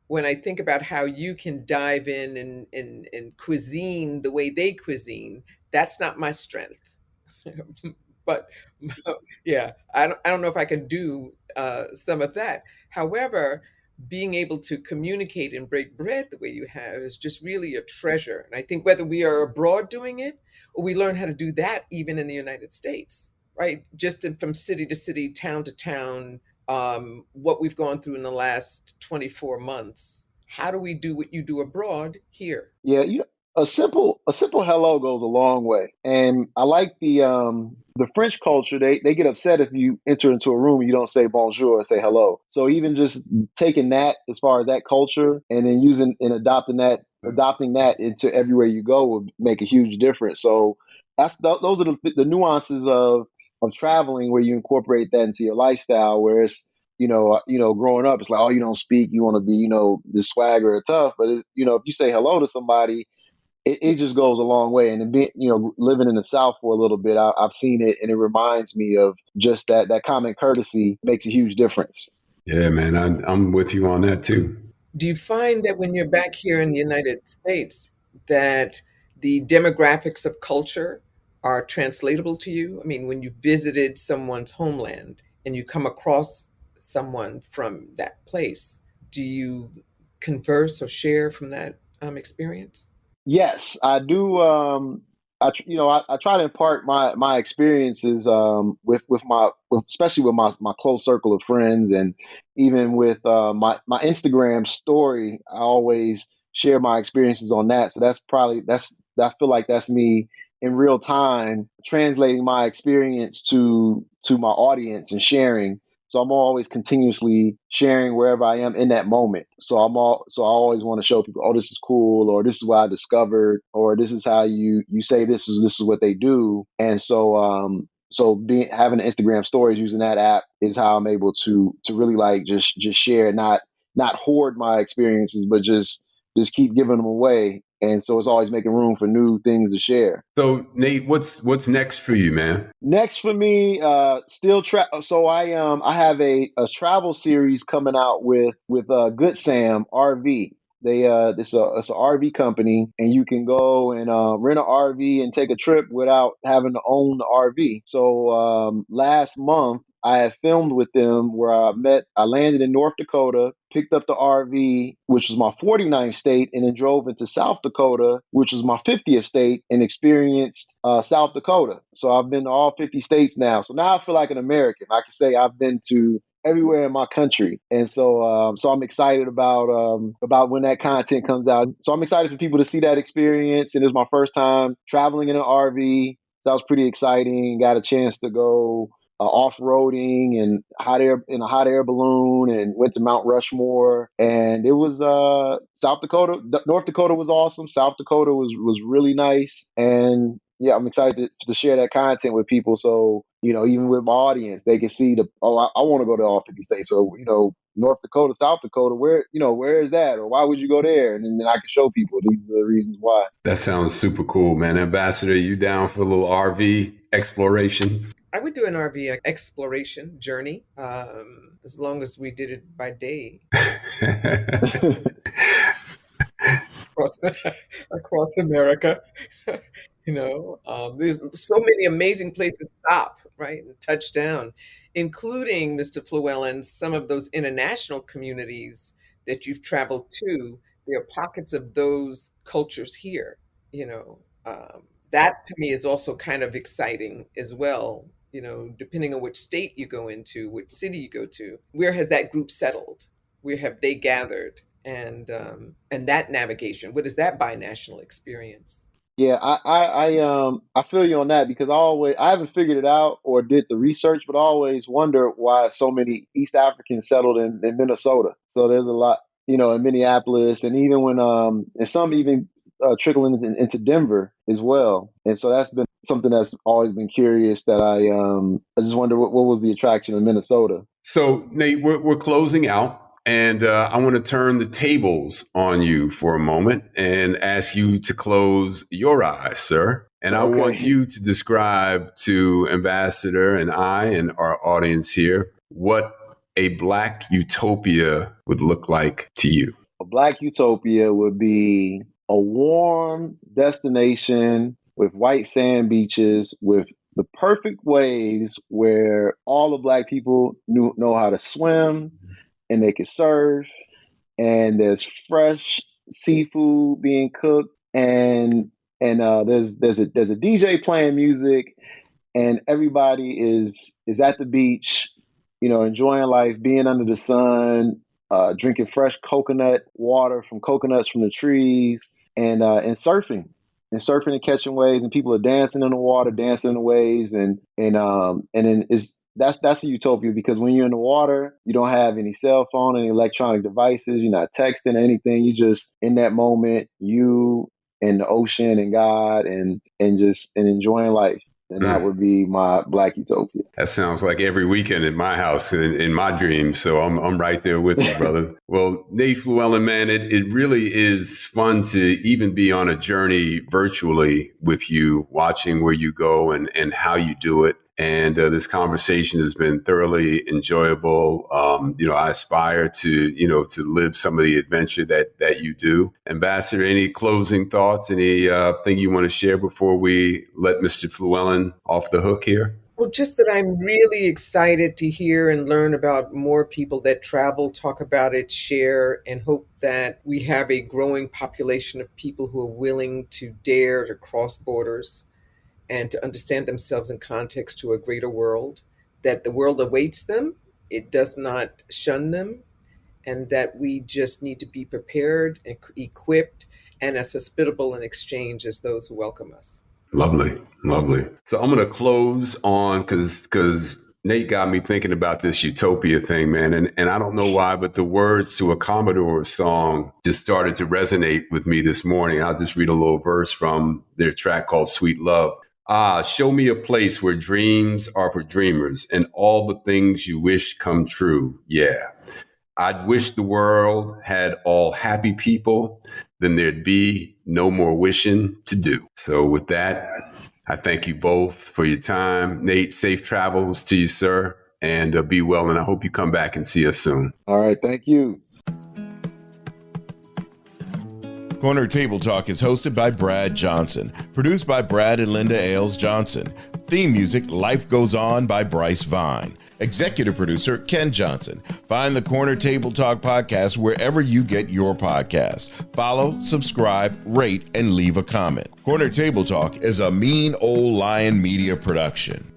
when I think about how you can dive in and cuisine the way they cuisine, that's not my strength. But yeah, I don't know if I can do some of that. However, being able to communicate and break bread the way you have is just really a treasure. And I think whether we are abroad doing it or we learn how to do that even in the United States, right? Just from city to city, town to town, what we've gone through in the last 24 months. How do we do what you do abroad here? Yeah, a simple hello goes a long way. And I like the French culture. They get upset if you enter into a room and you don't say bonjour or say hello. So even just taking that as far as that culture and then using and adopting that into everywhere you go would make a huge difference. So those are the nuances of traveling where you incorporate that into your lifestyle. Where it's growing up, it's like, oh, you don't speak, you want to be, this swagger or tough. But if you say hello to somebody, it just goes a long way. And then living in the South for a little bit, I've seen it, and it reminds me of just that common courtesy makes a huge difference. Yeah, man, I'm with you on that too. Do you find that when you're back here in the United States, that the demographics of culture are translatable to you? I mean, when you visited someone's homeland and you come across someone from that place, do you converse or share from that experience? Yes, I do. I try to impart my experiences especially with my close circle of friends, and even with my Instagram story. I always share my experiences on that. So I feel like that's me in real time translating my experience to my audience and sharing. So I'm always continuously sharing wherever I am in that moment. So I always want to show people, oh, this is cool, or this is what I discovered, or this is how you say this is what they do. And so having Instagram stories using that app is how I'm able to really like just share, not hoard my experiences, but just keep giving them away. And so it's always making room for new things to share. So Nate, what's next for you, man? Next for me, so I have a travel series coming out with Good Sam RV. It's a RV company, and you can go and rent an RV and take a trip without having to own the RV. So last month I had filmed with them where I landed in North Dakota, picked up the RV, which was my 49th state, and then drove into South Dakota, which was my 50th state, and experienced South Dakota. So I've been to all 50 states now. So now I feel like an American. I can say I've been to everywhere in my country, and so I'm excited about when that content comes out. So I'm excited for people to see that experience, and it's my first time traveling in an RV, so that was pretty exciting. Got a chance to go off-roading and in a hot air balloon, and went to Mount Rushmore, and it was South Dakota. North Dakota was awesome. South Dakota was really nice, and yeah, I'm excited to share that content with people. So, even with my audience, they can see I want to go to all 50 states. So, North Dakota, South Dakota, where is that? Or why would you go there? And then I can show people these are the reasons why. That sounds super cool, man. Ambassador, you down for a little RV exploration? I would do an RV exploration journey, as long as we did it by day. across America. There's so many amazing places to stop, right, and touch down, including, Mr. Fluellen, some of those international communities that you've traveled to. There are pockets of those cultures here. That to me is also kind of exciting as well. Depending on which state you go into, which city you go to, where has that group settled? Where have they gathered? And that navigation, what is that binational experience? Yeah, I feel you on that, because I haven't figured it out or did the research, but I always wonder why so many East Africans settled in Minnesota. So there's a lot, in Minneapolis, and even when and some even trickling into Denver as well. And so that's been something that's always been curious, that I just wonder what was the attraction in Minnesota. So Nate, we're closing out. And I want to turn the tables on you for a moment and ask you to close your eyes, sir. And I want you to describe to Ambassador and I and our audience here what a Black utopia would look like to you. A Black utopia would be a warm destination with white sand beaches, with the perfect waves where all the Black people know how to swim, and they can surf, and there's fresh seafood being cooked, and there's a DJ playing music, and everybody is at the beach, enjoying life, being under the sun, drinking fresh coconut water from coconuts from the trees, and surfing and catching waves, and people are dancing in the water, dancing in the waves, and then that's a utopia, because when you're in the water, you don't have any cell phone, any electronic devices, you're not texting or anything. You just in that moment, you and the ocean and God, and enjoying life. And that would be my Black utopia. That sounds like every weekend in my house, in my dreams. So I'm right there with you, brother. Well, Nate Fluellen, man, it really is fun to even be on a journey virtually with you, watching where you go and how you do it. And this conversation has been thoroughly enjoyable. I aspire to live some of the adventure that you do. Ambassador, any closing thoughts? Any thing you want to share before we let Mr. Fluellen off the hook here? Well, just that I'm really excited to hear and learn about more people that travel, talk about it, share, and hope that we have a growing population of people who are willing to dare to cross borders and to understand themselves in context to a greater world, that the world awaits them, it does not shun them, and that we just need to be prepared and equipped and as hospitable in exchange as those who welcome us. Lovely, lovely. So I'm going to close on, because Nate got me thinking about this utopia thing, man. And I don't know why, but the words to a Commodore song just started to resonate with me this morning. I'll just read a little verse from their track called Sweet Love. Show me a place where dreams are for dreamers and all the things you wish come true. Yeah. I'd wish the world had all happy people, then there'd be no more wishing to do. So with that, I thank you both for your time. Nate, safe travels to you, sir, and be well. And I hope you come back and see us soon. All right. Thank you. Corner Table Talk is hosted by Brad Johnson, produced by Brad and Linda Ailes Johnson. Theme music, Life Goes On by Bryce Vine. Executive producer, Ken Johnson. Find the Corner Table Talk podcast wherever you get your podcast. Follow, subscribe, rate, and leave a comment. Corner Table Talk is a Mean Old Lion Media production.